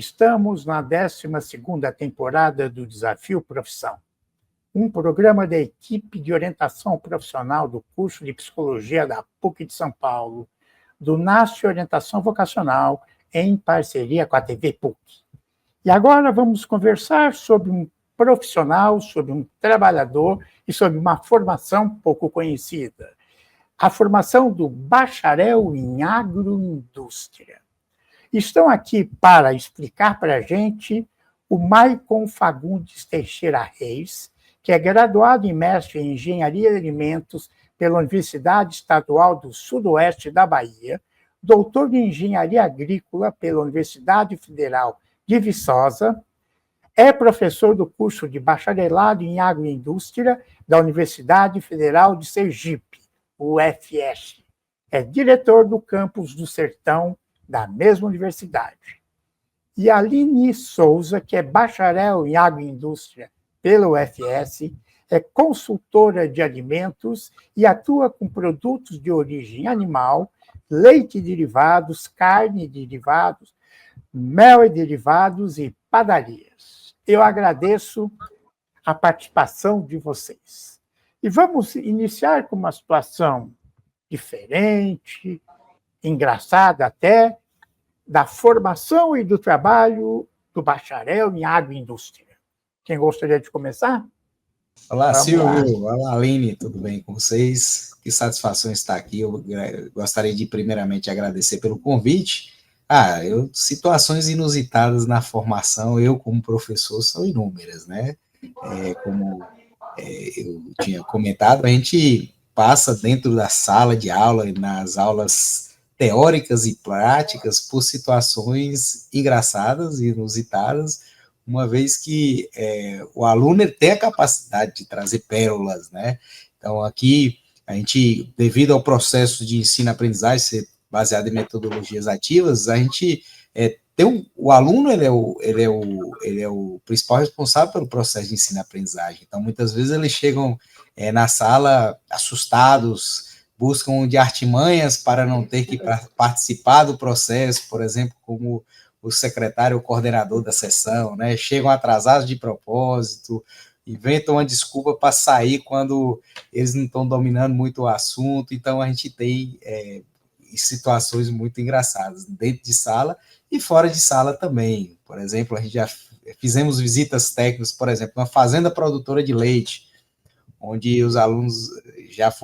Estamos na 12ª temporada do Desafio Profissão, um programa da equipe de orientação profissional do curso de Psicologia da PUC de São Paulo, do NASF Orientação Vocacional, em parceria com a TV PUC. E agora vamos conversar sobre um profissional, sobre um trabalhador e sobre uma formação pouco conhecida. A formação do bacharel em agroindústria. Estão aqui para explicar para a gente o Maicon Fagundes Teixeira Reis, que é graduado e mestre em Engenharia de Alimentos pela Universidade Estadual do Sudoeste da Bahia, doutor em Engenharia Agrícola pela Universidade Federal de Viçosa, é professor do curso de Bacharelado em Agroindústria da Universidade Federal de Sergipe, UFS. É diretor do campus do Sertão da mesma universidade. E a Aline Souza, que é bacharel em agroindústria pela UFS, é consultora de alimentos e atua com produtos de origem animal, leite e derivados, carne e derivados, mel e derivados e padarias. Eu agradeço a participação de vocês. E vamos iniciar com uma situação diferente, engraçada até, da formação e do trabalho do bacharel em agroindústria. Quem gostaria de começar? Olá, Silvio. Olá, Aline. Tudo bem com vocês? Que satisfação estar aqui. Eu gostaria de, primeiramente, agradecer pelo convite. Situações inusitadas na formação, eu, como professor, são inúmeras, né? Eu tinha comentado, a gente passa dentro da sala de aula e nas aulas teóricas e práticas por situações engraçadas e inusitadas, uma vez que o aluno tem a capacidade de trazer pérolas, né? Então, aqui, a gente, devido ao processo de ensino-aprendizagem ser baseado em metodologias ativas, a gente o aluno ele é o principal responsável pelo processo de ensino-aprendizagem. Então, muitas vezes, eles chegam na sala assustados, buscam de artimanhas para não ter que participar do processo, por exemplo, como o secretário ou coordenador da sessão, né? Chegam atrasados de propósito, inventam uma desculpa para sair quando eles não estão dominando muito o assunto. Então, a gente tem situações muito engraçadas dentro de sala e fora de sala também. Por exemplo, a gente já fizemos visitas técnicas, por exemplo, uma fazenda produtora de leite, onde os alunos já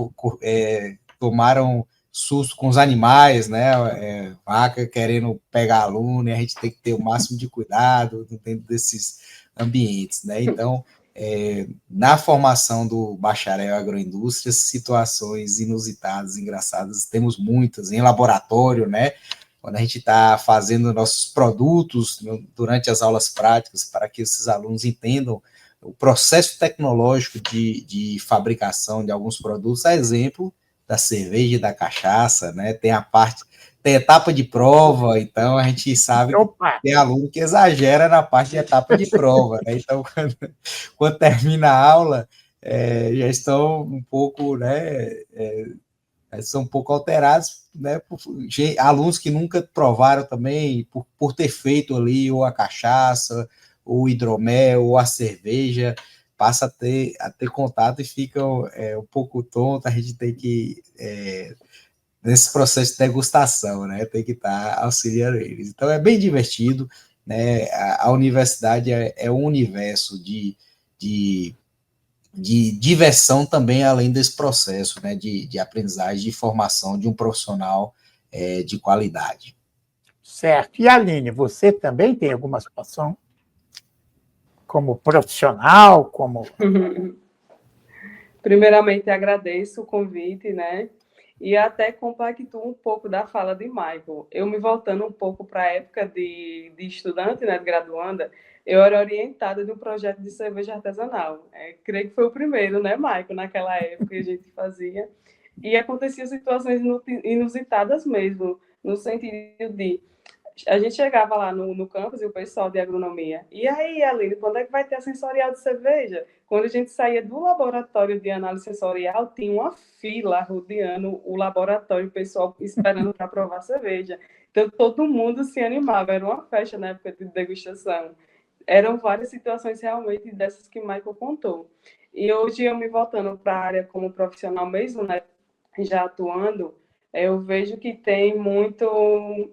tomaram susto com os animais, né? Vaca querendo pegar aluno, e a gente tem que ter o máximo de cuidado dentro desses ambientes, né? Então, na formação do bacharel em agroindústria, situações inusitadas, engraçadas, temos muitas, em laboratório, né? Quando a gente está fazendo nossos produtos durante as aulas práticas, para que esses alunos entendam o processo tecnológico de fabricação de alguns produtos, a exemplo da cerveja e da cachaça, né? Tem a etapa de prova, então a gente sabe que tem aluno que exagera na parte de etapa de prova, né? Então, quando termina a aula, já estão um pouco, né? São um pouco alterados, né? Por alunos que nunca provaram também, por ter feito ali ou a cachaça, ou o hidromel, ou a cerveja, passa a ter contato e ficam um pouco tonto. A gente tem que, nesse processo de degustação, né, tem que estar auxiliando eles. Então, é bem divertido, né? A universidade é um universo de diversão também, além desse processo, né, de aprendizagem, de formação de um profissional de qualidade. Certo. E, Aline, você também tem alguma situação como profissional, como... Primeiramente, agradeço o convite, né? E até compactuo um pouco da fala de Michael. Eu me voltando um pouco para a época de estudante, né, de graduanda, eu era orientada de um projeto de cerveja artesanal. Creio que foi o primeiro, né, Michael, naquela época que a gente fazia. E aconteciam situações inusitadas mesmo, no sentido de a gente chegava lá no campus e o pessoal de agronomia. E aí, Aline, quando é que vai ter a sensorial de cerveja? Quando a gente saía do laboratório de análise sensorial, tinha uma fila rodeando o laboratório, o pessoal esperando para provar cerveja. Então, todo mundo se animava, era uma festa na época de degustação. Eram várias situações realmente dessas que Michael contou. E hoje, eu me voltando para a área como profissional mesmo, né, já atuando, eu vejo que tem muito,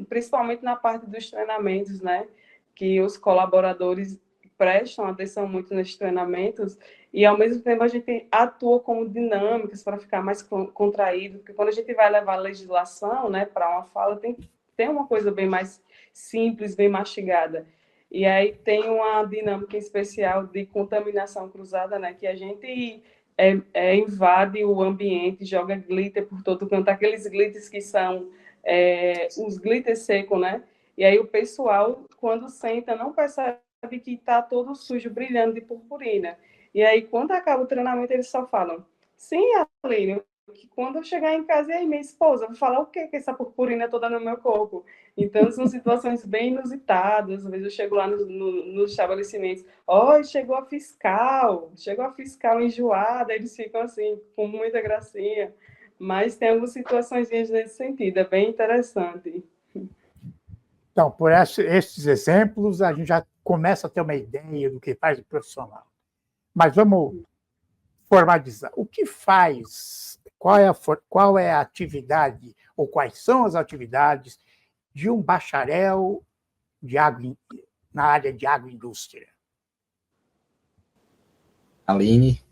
principalmente na parte dos treinamentos, né, que os colaboradores prestam atenção muito nesses treinamentos e, ao mesmo tempo, a gente atua como dinâmicas para ficar mais contraído, porque quando a gente vai levar a legislação, né, para uma fala, tem que ter uma coisa bem mais simples, bem mastigada. E aí tem uma dinâmica especial de contaminação cruzada, né, que a gente invade o ambiente, joga glitter por todo canto, aqueles glitters que são os glitters secos, né? E aí o pessoal, quando senta, não percebe que está todo sujo, brilhando de purpurina. E aí, quando acaba o treinamento, eles só falam, sim, Aline, que quando eu chegar em casa, e aí minha esposa, vai falar o quê que essa purpurina toda no meu corpo? Então, são situações bem inusitadas. Às vezes eu chego lá nos estabelecimentos, ó, chegou a fiscal enjoada, eles ficam assim, com muita gracinha. Mas tem algumas situações nesse sentido, é bem interessante. Então, por esses exemplos, a gente já começa a ter uma ideia do que faz o profissional. Mas vamos formalizar. O que faz, qual é a atividade, ou quais são as atividades de um bacharel na área de agroindústria? Aline?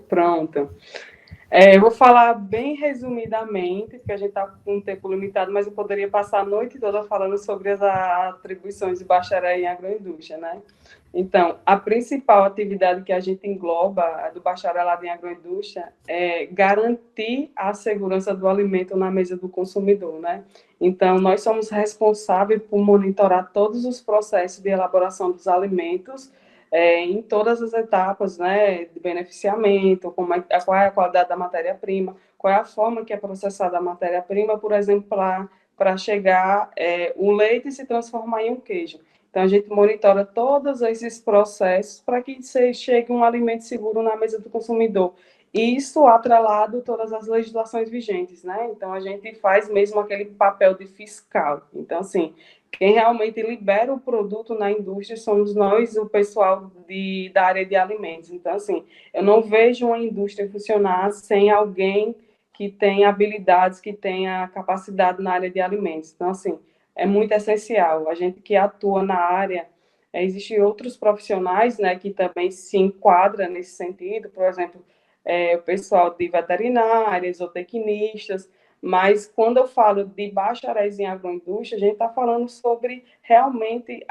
Pronto. Eu vou falar bem resumidamente, porque a gente está com um tempo limitado, mas eu poderia passar a noite toda falando sobre as atribuições de bacharel em agroindústria, né? Então, a principal atividade que a gente engloba do bacharelado em agroindústria é garantir a segurança do alimento na mesa do consumidor, né? Então, nós somos responsáveis por monitorar todos os processos de elaboração dos alimentos em todas as etapas, né, de beneficiamento, qual é a qualidade da matéria-prima, qual é a forma que é processada a matéria-prima, por exemplo, para chegar o leite e se transformar em um queijo. Então, a gente monitora todos esses processos para que chegue um alimento seguro na mesa do consumidor. Isso atrelado a todas as legislações vigentes, né? Então, a gente faz mesmo aquele papel de fiscal. Então, assim, quem realmente libera o produto na indústria somos nós, o pessoal da área de alimentos. Então, assim, eu não vejo uma indústria funcionar sem alguém que tenha habilidades, que tenha capacidade na área de alimentos. Então, assim, é muito essencial. A gente que atua na área, existem outros profissionais, né, que também se enquadram nesse sentido, por exemplo, o pessoal de veterinária, zootecnistas, mas quando eu falo de bacharéis em agroindústria, a gente está falando sobre realmente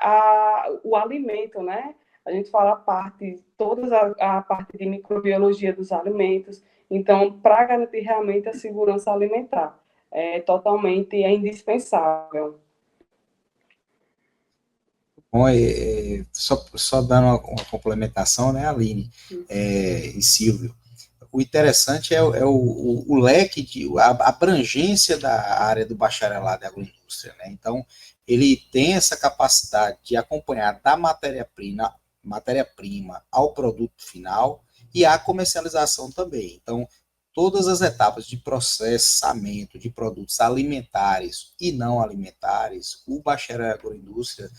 o alimento, né? A gente fala a parte de microbiologia dos alimentos. Então, para garantir realmente a segurança alimentar, é indispensável. Bom, só dando uma complementação, né, Aline e Silvio, o interessante é o leque, a abrangência da área do bacharelado em agroindústria, né? Então, ele tem essa capacidade de acompanhar da matéria-prima ao produto final e à comercialização também. Então, todas as etapas de processamento de produtos alimentares e não alimentares, o bacharel em agroindústria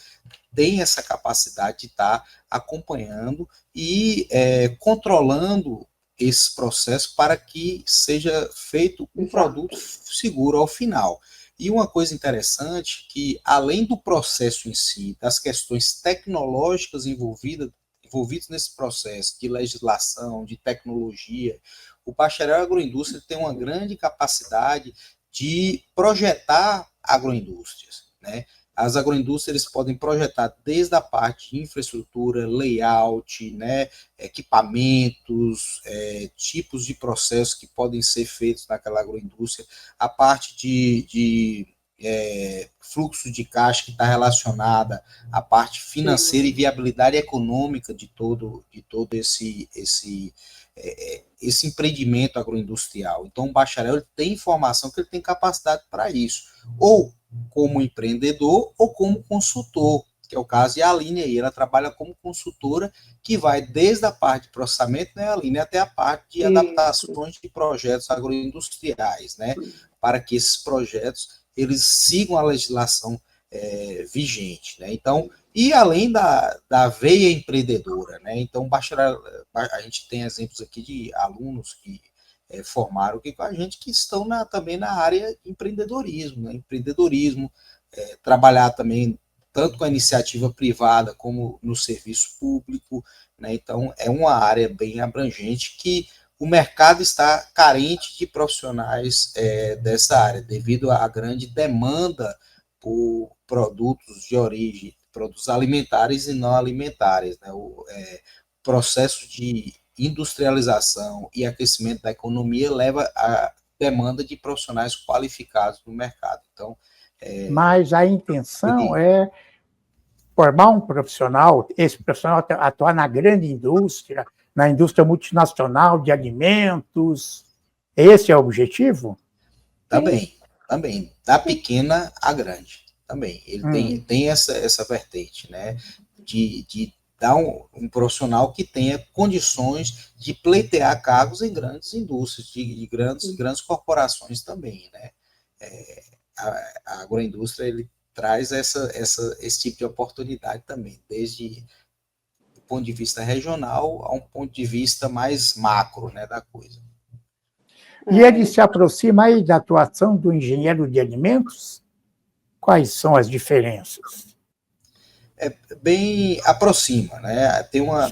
tem essa capacidade de estar acompanhando e controlando esse processo para que seja feito um produto seguro ao final. E uma coisa interessante que, além do processo em si, das questões tecnológicas envolvidas nesse processo de legislação, de tecnologia, o bacharel em agroindústria tem uma grande capacidade de projetar agroindústrias, né? As agroindústrias podem projetar desde a parte de infraestrutura, layout, né, equipamentos, tipos de processos que podem ser feitos naquela agroindústria, a parte de fluxo de caixa que está relacionada à parte financeira e viabilidade econômica de todo esse empreendimento agroindustrial. Então, o bacharel ele tem informação que ele tem capacidade para isso, ou como empreendedor ou como consultor, que é o caso de Aline aí, ela trabalha como consultora que vai desde a parte de processamento, né, Aline, até a parte de adaptações de projetos agroindustriais, né, para que esses projetos eles sigam a legislação vigente, né? Então, e além da veia empreendedora, né? Então, a gente tem exemplos aqui de alunos que formaram aqui com a gente que estão também na área de empreendedorismo, né? Empreendedorismo, trabalhar também tanto com a iniciativa privada como no serviço público, né? Então, é uma área bem abrangente que o mercado está carente de profissionais dessa área, devido à grande demanda por produtos de origem, produtos alimentares e não alimentares, né? O processo de industrialização e aquecimento da economia leva à demanda de profissionais qualificados no mercado. Então, mas a intenção é formar um profissional, esse profissional atuar na grande indústria, na indústria multinacional de alimentos. Esse é o objetivo? Também, da pequena à grande, também. Ele tem essa vertente, né, de dar um profissional que tenha condições de pleitear cargos em grandes indústrias, de grandes corporações também, né. A agroindústria, ele traz esse tipo de oportunidade também, desde o ponto de vista regional a um ponto de vista mais macro, né, da coisa. E ele se aproxima aí da atuação do engenheiro de alimentos? Quais são as diferenças? Bem aproxima, né? Tem uma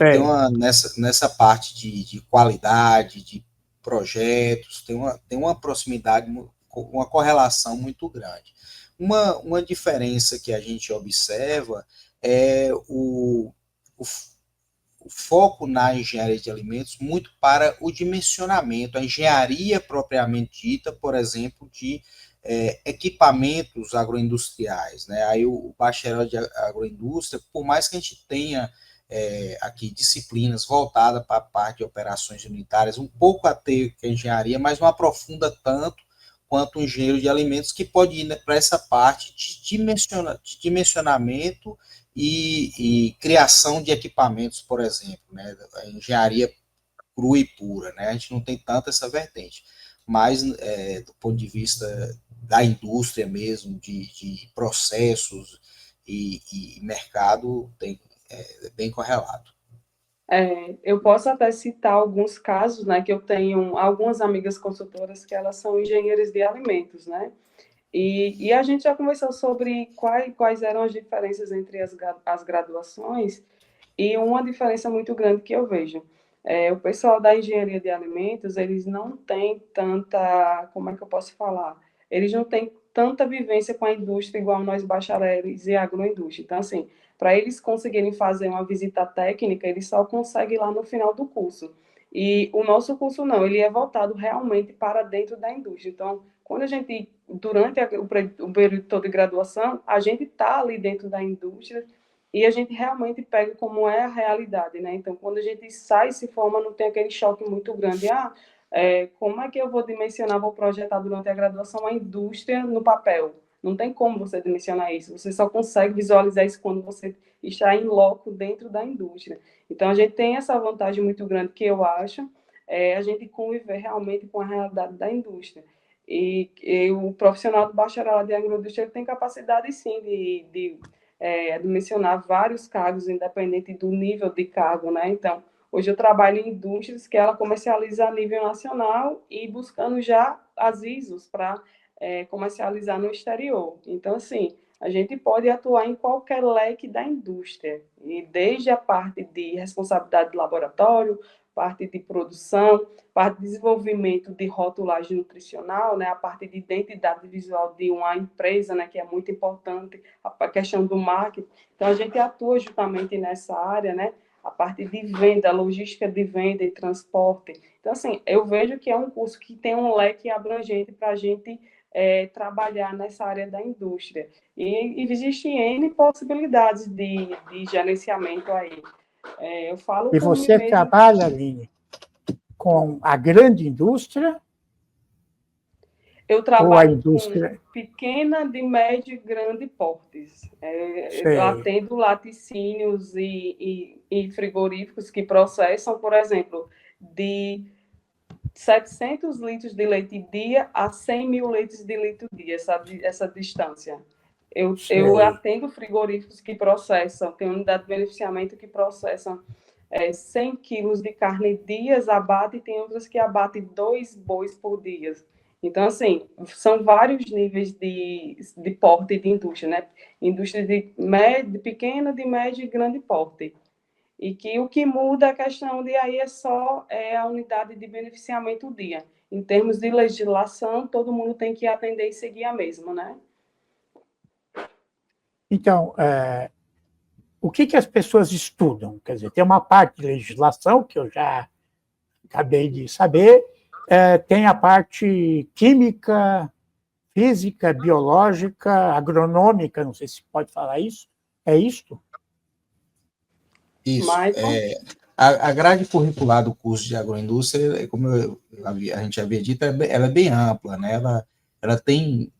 nessa parte de qualidade, de projetos, tem uma proximidade, uma correlação muito grande. Uma diferença que a gente observa é o foco na engenharia de alimentos muito para o dimensionamento, a engenharia propriamente dita, por exemplo, de equipamentos agroindustriais, né? Aí o bacharel de agroindústria, por mais que a gente tenha aqui disciplinas voltadas para a parte de operações unitárias, um pouco a ter que a engenharia, mas não aprofunda tanto quanto o engenheiro de alimentos, que pode ir para essa parte de dimensionamento e criação de equipamentos, por exemplo, né? A engenharia crua e pura, né? A gente não tem tanto essa vertente, mas do ponto de vista da indústria mesmo, de processos e mercado, é bem correlado. Eu posso até citar alguns casos, né, que eu tenho algumas amigas consultoras que elas são engenheiras de alimentos, né? E a gente já conversou sobre quais eram as diferenças entre as graduações, e uma diferença muito grande que eu vejo. O pessoal da engenharia de alimentos, eles não têm tanta, como é que eu posso falar? Eles não têm tanta vivência com a indústria igual nós bacharéis e agroindústria. Então, assim, para eles conseguirem fazer uma visita técnica, eles só conseguem lá no final do curso. E o nosso curso não, ele é voltado realmente para dentro da indústria. Então, quando a gente, durante o período todo de graduação, a gente está ali dentro da indústria e a gente realmente pega como é a realidade, né? Então, quando a gente sai e se forma, não tem aquele choque muito grande. Como é que eu vou dimensionar, vou projetar durante a graduação a indústria no papel? Não tem como você dimensionar isso. Você só consegue visualizar isso quando você está em loco dentro da indústria. Então, a gente tem essa vantagem muito grande que eu acho, a gente conviver realmente com a realidade da indústria. E o profissional do bacharelado de agroindústria tem capacidade, sim, de dimensionar vários cargos, independente do nível de cargo, né? Então, hoje eu trabalho em indústrias que ela comercializa a nível nacional e buscando já as ISOs para comercializar no exterior. Então, assim, a gente pode atuar em qualquer leque da indústria, e desde a parte de responsabilidade de laboratório, parte de produção, parte de desenvolvimento de rotulagem nutricional, né, a parte de identidade visual de uma empresa, né, que é muito importante, a questão do marketing. Então, a gente atua justamente nessa área, né, a parte de venda, logística de venda e transporte. Então, assim, eu vejo que é um curso que tem um leque abrangente para a gente trabalhar nessa área da indústria. E existem N possibilidades de gerenciamento aí. Eu falo E por mim você mesmo. trabalha, Aline, com a grande indústria? Eu Ou a trabalho com indústria... pequena, de médio e grande portes. Eu Sei. atendo laticínios e frigoríficos que processam, por exemplo, de 700 litros de leite dia a 100 mil litros de leite dia, essa distância. Eu Sei. atendo frigoríficos que processam, tem unidade de beneficiamento que processam 100 quilos de carne dias abate, e tem outras que abatem 2 bois por dia. Então, assim, são vários níveis de porte de indústria, né? Indústria de pequena, de médio e grande porte. E que o que muda a questão de aí é só a unidade de beneficiamento dia. Em termos de legislação, todo mundo tem que atender e seguir a mesma, né? Então, o que as pessoas estudam? Quer dizer, tem uma parte de legislação, que eu já acabei de saber, tem a parte química, física, biológica, agronômica, não sei se pode falar isso. É isto? Isso. Mas A grade curricular do curso de agroindústria, como a gente havia dito, ela é bem ampla, né? Ela tem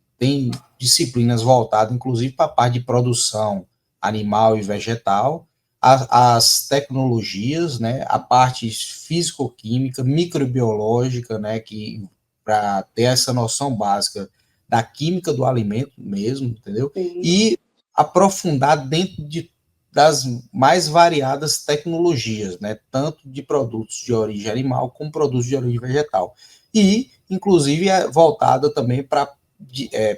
disciplinas voltadas, inclusive, para a parte de produção animal e vegetal, as tecnologias, né? A parte físico-química, microbiológica, né? Que para ter essa noção básica da química do alimento mesmo, entendeu? sim. E aprofundar dentro das mais variadas tecnologias, né, tanto de produtos de origem animal como produtos de origem vegetal. E, inclusive, voltada também para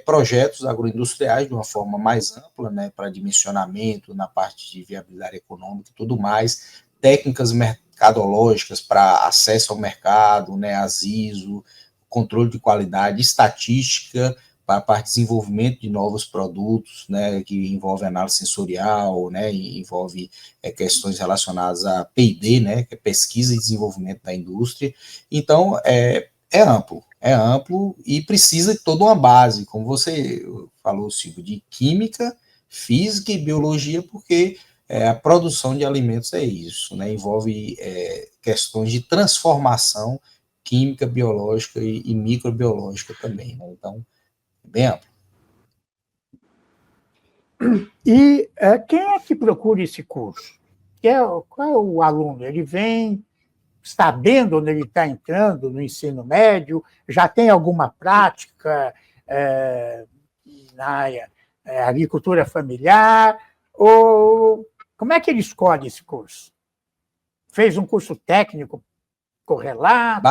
projetos agroindustriais de uma forma mais ampla, né, para dimensionamento, na parte de viabilidade econômica e tudo mais, técnicas mercadológicas para acesso ao mercado, né, as ISO, controle de qualidade, estatística, para a parte de desenvolvimento de novos produtos, né, que envolve análise sensorial, né, envolve questões relacionadas a P&D, né, que é pesquisa e desenvolvimento da indústria. Então, é amplo e precisa de toda uma base, como você falou, Silvio, de química, física e biologia, porque a produção de alimentos é isso, né, envolve questões de transformação química, biológica e microbiológica também, né, então, bem amplo. E quem é que procura esse curso? Qual é o aluno? Ele vem sabendo onde ele está entrando no ensino médio, já tem alguma prática na agricultura familiar, ou como é que ele escolhe esse curso? Fez um curso técnico correlato?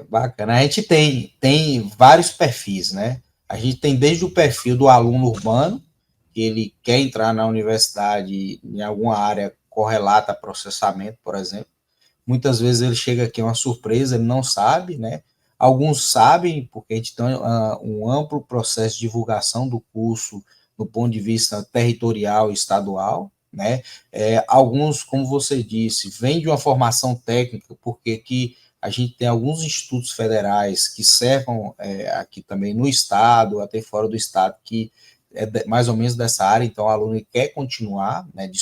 Bacana. A gente tem vários perfis, né? A gente tem desde o perfil do aluno urbano, que ele quer entrar na universidade em alguma área correlata a processamento, por exemplo. Muitas vezes ele chega aqui, é uma surpresa, ele não sabe, né? Alguns sabem, porque a gente tem um amplo processo de divulgação do curso do ponto de vista territorial e estadual, né? Alguns, como você disse, vêm de uma formação técnica, porque aqui a gente tem alguns institutos federais que cercam aqui também no estado, até fora do estado, que mais ou menos dessa área, então o aluno quer continuar, né, de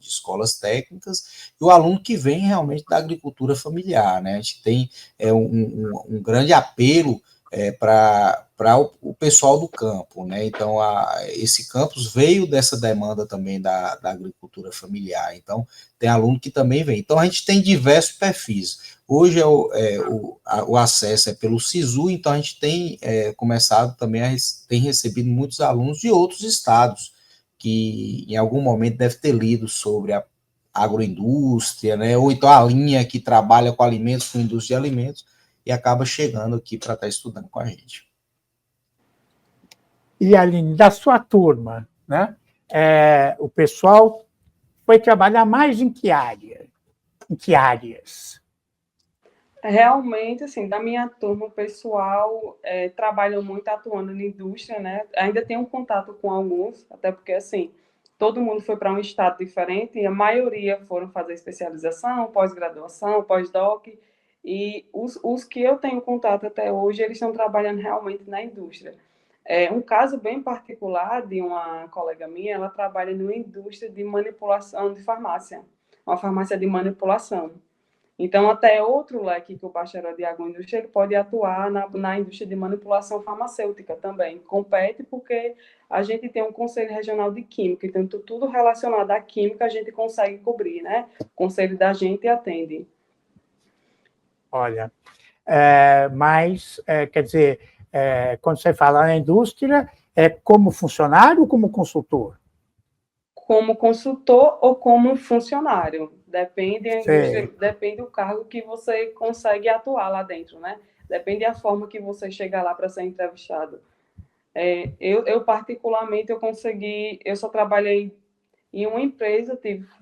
escolas técnicas, e o aluno que vem realmente da agricultura familiar, né, a gente tem um grande apelo para o pessoal do campo, né, então esse campus veio dessa demanda também da agricultura familiar, então tem aluno que também vem, então a gente tem diversos perfis. Hoje o acesso é pelo SISU, então a gente tem começado também tem recebido muitos alunos de outros estados, que em algum momento deve ter lido sobre a agroindústria, né, ou então a linha que trabalha com alimentos, com indústria de alimentos, e acaba chegando aqui para estar estudando com a gente. E, Aline, da sua turma, né? O pessoal foi trabalhar mais em que área? Em que áreas? Realmente, assim, da minha turma, o pessoal trabalha muito atuando na indústria, né? Ainda tenho um contato com alguns, até porque, assim, todo mundo foi para um estado diferente e a maioria foram fazer especialização, pós-graduação, pós-doc, e os que eu tenho contato até hoje, eles estão trabalhando realmente na indústria. Um caso bem particular de uma colega minha, ela trabalha numa indústria de manipulação de farmácia, uma farmácia de manipulação. Então, até outro leque que o bacharel de agroindústria ele pode atuar na indústria de manipulação farmacêutica também. Compete porque a gente tem um Conselho Regional de Química, então tudo relacionado à química a gente consegue cobrir, né? O conselho da gente atende. Olha, mas, quer dizer, quando você fala na indústria, é como funcionário ou como consultor? Como consultor ou como funcionário. Sei. Depende do cargo que você consegue atuar lá dentro, né? Depende da forma que você chega lá para ser entrevistado. Eu particularmente, eu só trabalhei em uma empresa,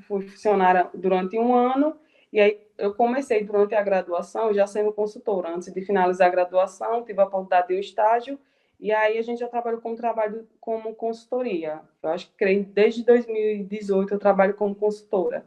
fui funcionária durante um ano, e aí eu comecei durante a graduação, já sendo consultora. Antes de finalizar a graduação, tive a oportunidade de um estágio, e aí a gente já trabalhou como consultoria. Eu acho que desde 2018 eu trabalho como consultora.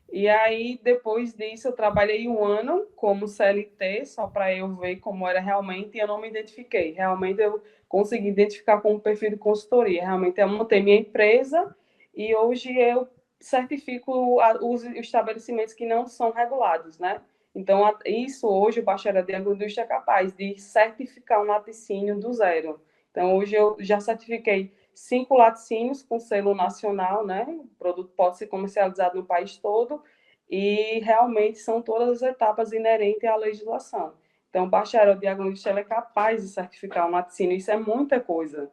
E aí, depois disso, eu trabalhei um ano como CLT, só para eu ver como era realmente, e eu não me identifiquei. Realmente, eu consegui identificar como perfil de consultoria. Realmente, eu montei minha empresa e hoje eu certifico os estabelecimentos que não são regulados, né? Então, isso hoje o bacharel de agroindústria é capaz de certificar um laticínio do zero. Então, hoje eu já certifiquei 5 laticínios com selo nacional, né? O produto pode ser comercializado no país todo e realmente são todas as etapas inerentes à legislação. Então, o bacharel de agroindústria é capaz de certificar um laticínio. Isso é muita coisa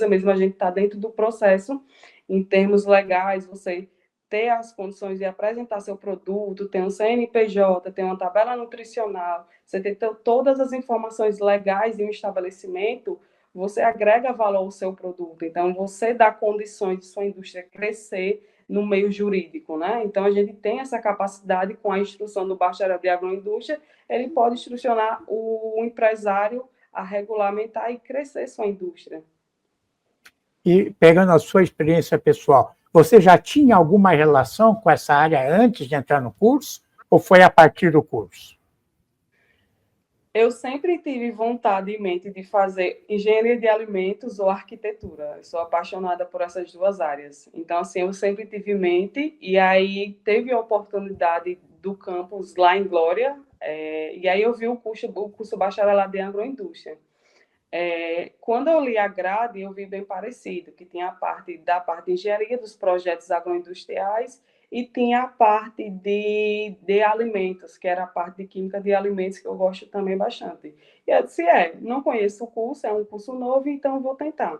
mesmo. A gente está dentro do processo em termos legais, você ter as condições de apresentar seu produto, ter um CNPJ, ter uma tabela nutricional, você ter todas as informações legais de um estabelecimento, você agrega valor ao seu produto. Então, você dá condições de sua indústria crescer no meio jurídico, né? Então, a gente tem essa capacidade com a instrução do bacharel de agroindústria, ele pode instrucionar o empresário a regulamentar e crescer sua indústria. E pegando a sua experiência pessoal, você já tinha alguma relação com essa área antes de entrar no curso ou foi a partir do curso? Eu sempre tive vontade e mente de fazer engenharia de alimentos ou arquitetura. Eu sou apaixonada por essas duas áreas. Então, assim, eu sempre tive em mente, e aí teve a oportunidade do campus lá em Glória, e aí eu vi o curso bacharelado em agroindústria. Quando eu li a grade, eu vi bem parecido, que tinha a parte de engenharia dos projetos agroindustriais e tinha a parte de alimentos, que era a parte de química de alimentos, que eu gosto também bastante. E eu disse, não conheço o curso, é um curso novo, então eu vou tentar.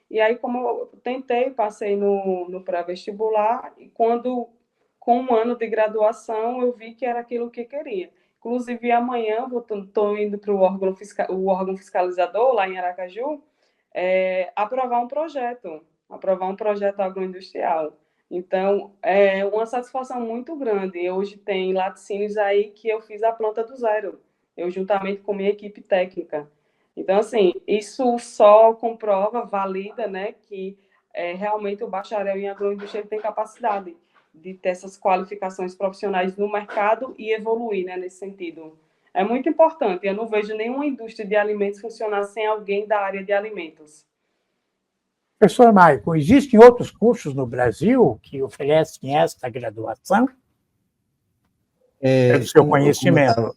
E aí, como eu tentei, passei no pré-vestibular, e com um ano de graduação, eu vi que era aquilo que queria. Inclusive, amanhã estou indo para o órgão fiscalizador, lá em Aracaju, aprovar um projeto agroindustrial. Então, é uma satisfação muito grande. Hoje tem laticínios aí que eu fiz a planta do zero, eu juntamente com minha equipe técnica. Então, assim, isso só comprova, valida, né, que realmente o bacharel em agroindústria tem capacidade de ter essas qualificações profissionais no mercado e evoluir, né, nesse sentido. É muito importante. Eu não vejo nenhuma indústria de alimentos funcionar sem alguém da área de alimentos. Professor Maicon, existem outros cursos no Brasil que oferecem esta graduação? Pelo seu conhecimento.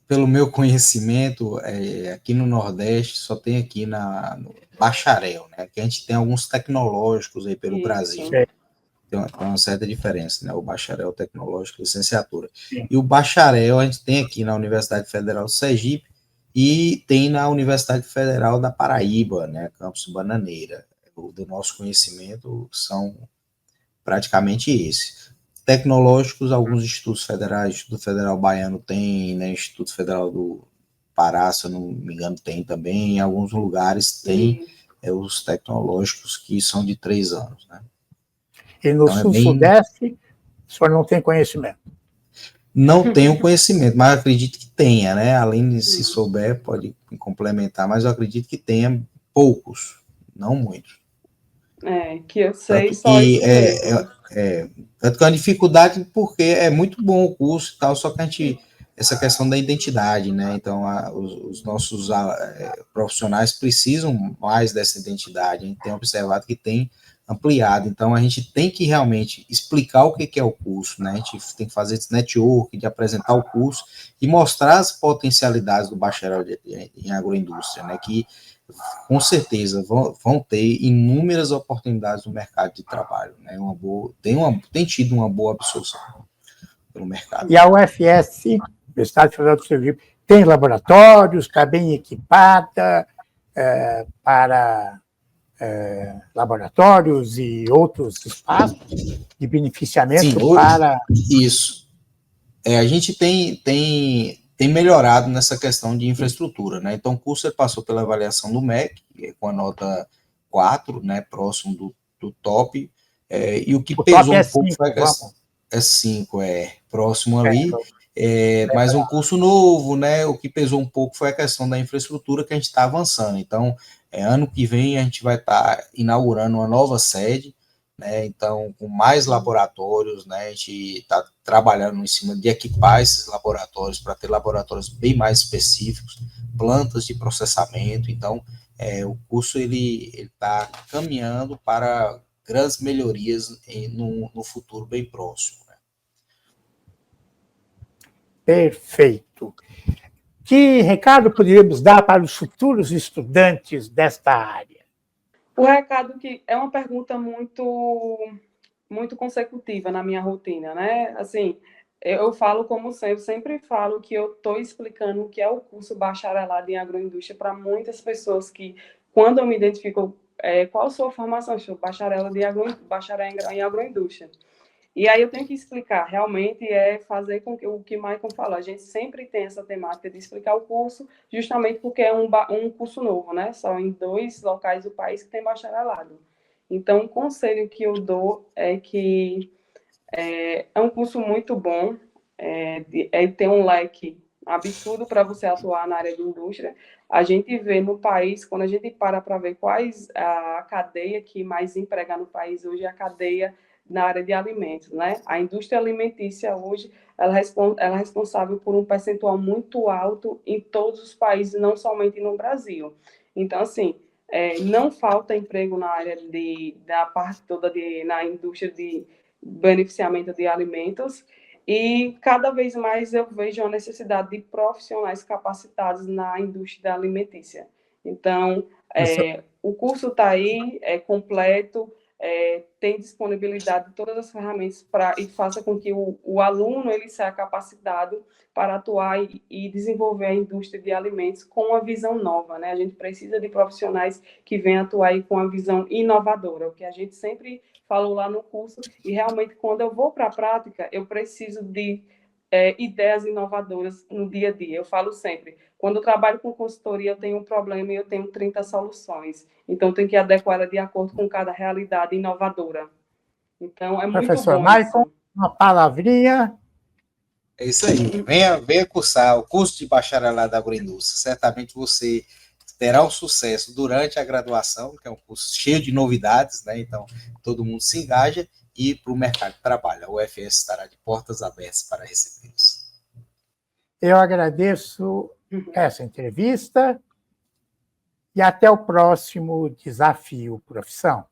Pelo meu conhecimento, aqui no Nordeste só tem aqui no bacharel, né? Que a gente tem alguns tecnológicos aí pelo Brasil. Tem uma certa diferença, né? O bacharel tecnológico, licenciatura. Sim. E o bacharel a gente tem aqui na Universidade Federal do Sergipe e tem na Universidade Federal da Paraíba, né? Campus Bananeira. Do nosso conhecimento são praticamente esses. Tecnológicos, alguns institutos federais, Instituto Federal Baiano tem, né? Instituto Federal do Pará, se eu não me engano, tem também. Em alguns lugares tem os tecnológicos que são de 3 anos, né? E no então, Sul-Sudeste, o senhor não tem conhecimento? Não tenho conhecimento, mas acredito que tenha, né? Além de, se souber, pode complementar, mas eu acredito que tenha poucos, não muitos. Que eu sei tanto só que isso mesmo. Tanto que é uma dificuldade porque é muito bom o curso e tal, só que a gente, essa questão da identidade, né? Então, os nossos profissionais precisam mais dessa identidade. A gente tem observado que tem ampliado. Então, a gente tem que realmente explicar o que é o curso, né? A gente tem que fazer esse network, de apresentar o curso e mostrar as potencialidades do bacharel em agroindústria, né? Que, com certeza, vão ter inúmeras oportunidades no mercado de trabalho, né? Tem tido uma boa absorção pelo mercado. E a UFS, Universidade Federal do Sergipe, tem laboratórios, está bem equipada para laboratórios e outros espaços de beneficiamento. Sim, para... Isso. A gente tem melhorado nessa questão de infraestrutura, né? Então, o curso passou pela avaliação do MEC, com a nota 4, né, próximo do top, e o que pesou um pouco foi a questão... É 5, próximo ali, mas um curso novo, né? O que pesou um pouco foi a questão da infraestrutura, que a gente está avançando. Então, ano que vem a gente vai estar inaugurando uma nova sede, né? Então, com mais laboratórios, né? A gente está trabalhando em cima de equipar esses laboratórios para ter laboratórios bem mais específicos, plantas de processamento. Então, o curso ele está caminhando para grandes melhorias no futuro bem próximo. Perfeito. Que recado poderíamos dar para os futuros estudantes desta área? O recado que é uma pergunta muito consecutiva na minha rotina, né? Assim, eu falo como sempre falo que eu estou explicando o que é o curso bacharelado em agroindústria para muitas pessoas que, quando eu me identifico, qual a sua formação? Sou bacharel em agroindústria. E aí eu tenho que explicar, realmente fazer com que o que Maicon falou, a gente sempre tem essa temática de explicar o curso, justamente porque é um curso novo, né? Só em 2 locais do país que tem bacharelado. Então, o conselho que eu dou é que é um curso muito bom, tem um leque absurdo para você atuar na área de indústria. A gente vê no país, quando a gente para ver quais a cadeia que mais emprega no país hoje, é a cadeia na área de alimentos, né? A indústria alimentícia hoje, ela é responsável por um percentual muito alto em todos os países, não somente no Brasil. Então, assim, não falta emprego na área da parte toda na indústria de beneficiamento de alimentos, e cada vez mais eu vejo a necessidade de profissionais capacitados na indústria alimentícia. Então, o curso está aí, é completo, tem disponibilidade de todas as ferramentas e faça com que o aluno ele seja capacitado para atuar e desenvolver a indústria de alimentos com uma visão nova, né? A gente precisa de profissionais que venham atuar aí com uma visão inovadora, o que a gente sempre falou lá no curso, e realmente quando eu vou para a prática, eu preciso de ideias inovadoras no dia a dia. Eu falo sempre, quando eu trabalho com consultoria, eu tenho um problema e eu tenho 30 soluções. Então, eu tenho que adequar ela de acordo com cada realidade inovadora. Então, é muito Professor bom Maicon, isso. uma palavrinha. É isso aí. Venha cursar o curso de bacharelado da agroindústria. Certamente você terá um sucesso durante a graduação, que é um curso cheio de novidades, né? Então, todo mundo se engaja e para o mercado de trabalho. A UFS estará de portas abertas para recebê-los. Eu agradeço essa entrevista e até o próximo Desafio Profissão.